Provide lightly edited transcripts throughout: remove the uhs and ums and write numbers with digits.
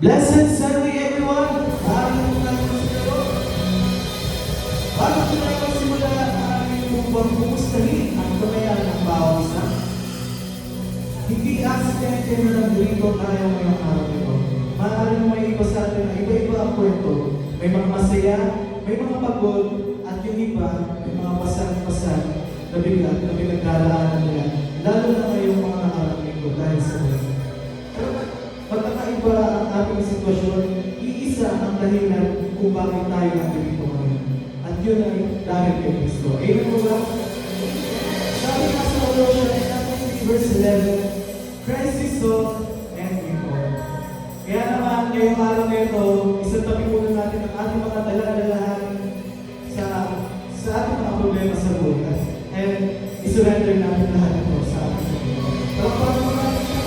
Blessed Sunday everyone! Maraming salamat sa iyo. Bago tayo magsimula ang aming upang kumustahin ang kamayaan ng bawat isa, hindi aksidente na nandito tayo ngayong araw nito. Maaaring may iba sa atin na iba-iba ang kwento. May mga masaya, may mga pagod, at yung iba, may mga pasang-pasang na bigat na pinagdaraanan nila. Lalo na ngayong mga nakaraang linggo dahil sa buhay. Pero pagkakaiba ang ating sitwasyon, iisa ang dahilan kung bakit tayo nandito ngayon. At yun ay dahil kay Kristo. Amen mo ba? Sabi nga sa Colossians chapter 3 verse 11, Christ is Lord and we all. Kaya naman ngayong araw na ito, isatabi muna natin ang ating mga dala-dalahan sa ating mga problema sa buhay. And isurrender natin lahat ito sa ating Panginoon. Palakpakan mo natin siya.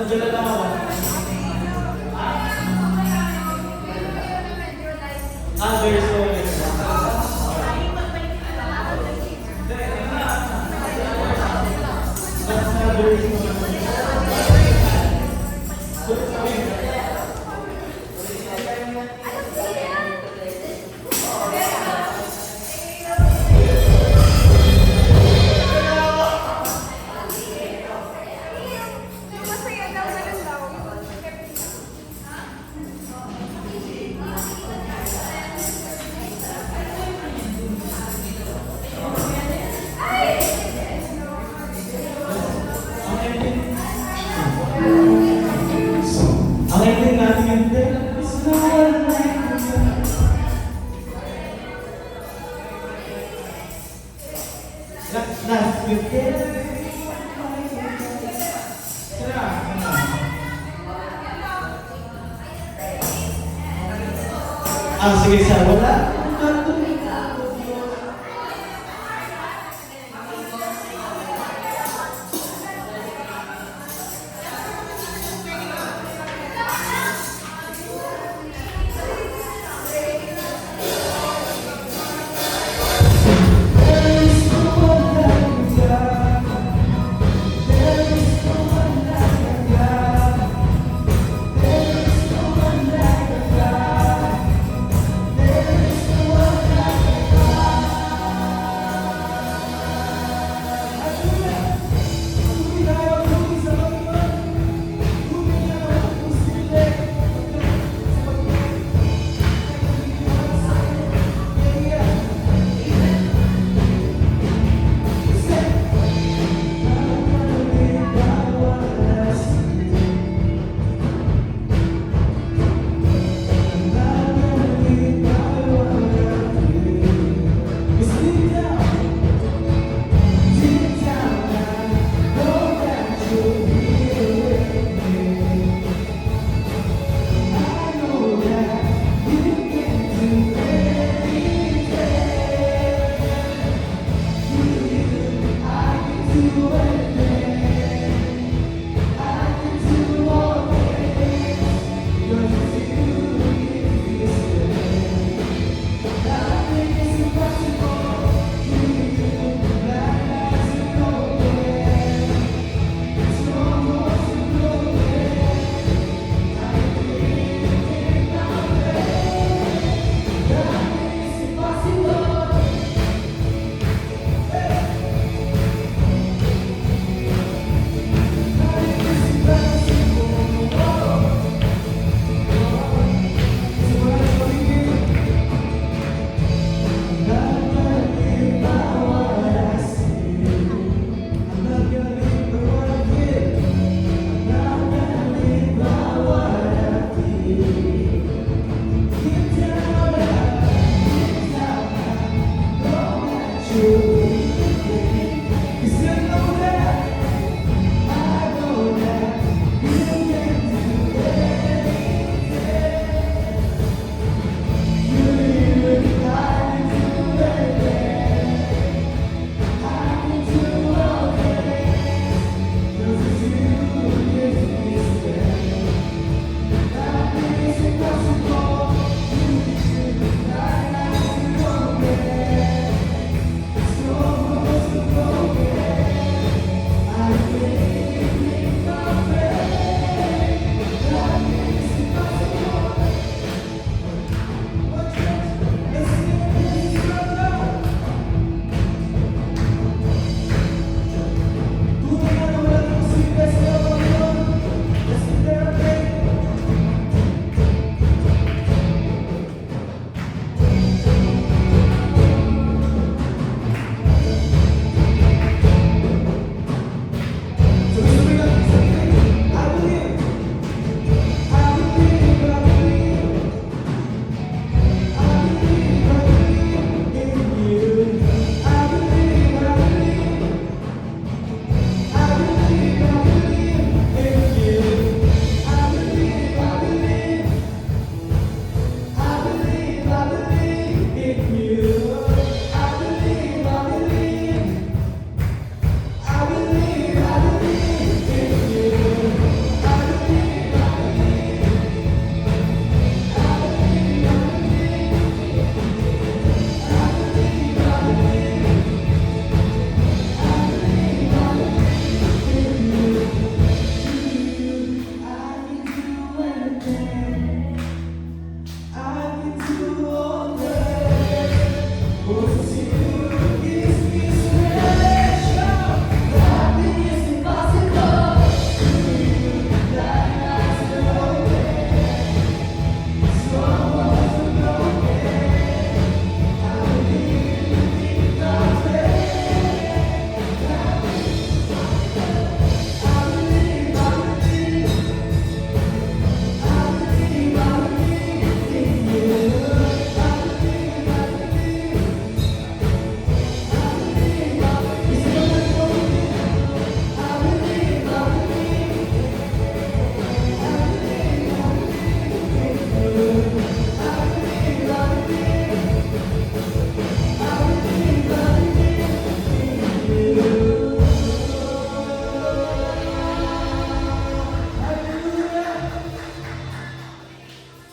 Nandiyan na lang ako. There's no way. Ang ending natin yung there is no one like you. Last with sige sir, wala.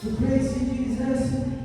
So praise you, Jesus.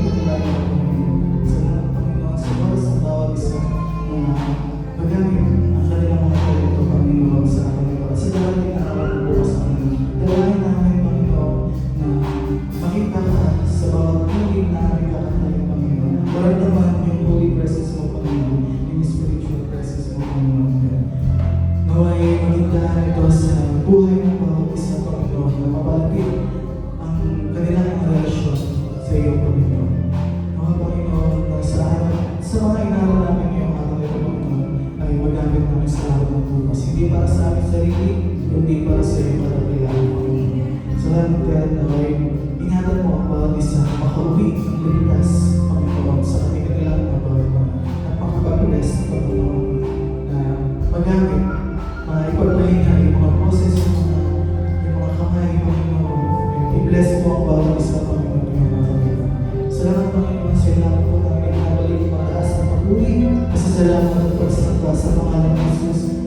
pagkakilala ng Panginoon. Salamat Panginoon sa bawat isa na magamit ang kanilang mga talento, Panginoon, sa amin. Sa darating araw ng bukas, Panginoon. Dalahin namin, Panginoon, na makita ka sa bawat piling na aming kakatayo, Panginoon. Walang naman yung holy presence mo, Panginoon, yung spiritual presence mo, Panginoon. Naway magandaan ito sa buhay ng bawat isa, Panginoon, na mapalapit ang kanilang relasyon sa iyo, Panginoon. Mga Panginoon, na sa mga inaral namin ngayong araw ito, Panginoon, ay magamit namin sa araw ng bukas. Hindi para sa aming sarili, kundi para sa iyo, kalagayan, Panginoon. Salamat kayo na ay ingatan mo ang bawat isa makauwi ng ligtas, Panginoon, sa kanilang nabawa at makapag-bless, Panginoon, na magamit, ipagpahinga yung mga boses, yung mga kamay, Panginoon. I-bless mo ang bawat isa, Panginoon, yung mga Panginoon. Salamat, Panginoon, sa ilang po namin nabalik yung mataas na papuri. Masasalamat at pagsasamba sa pangalan ng Jesus.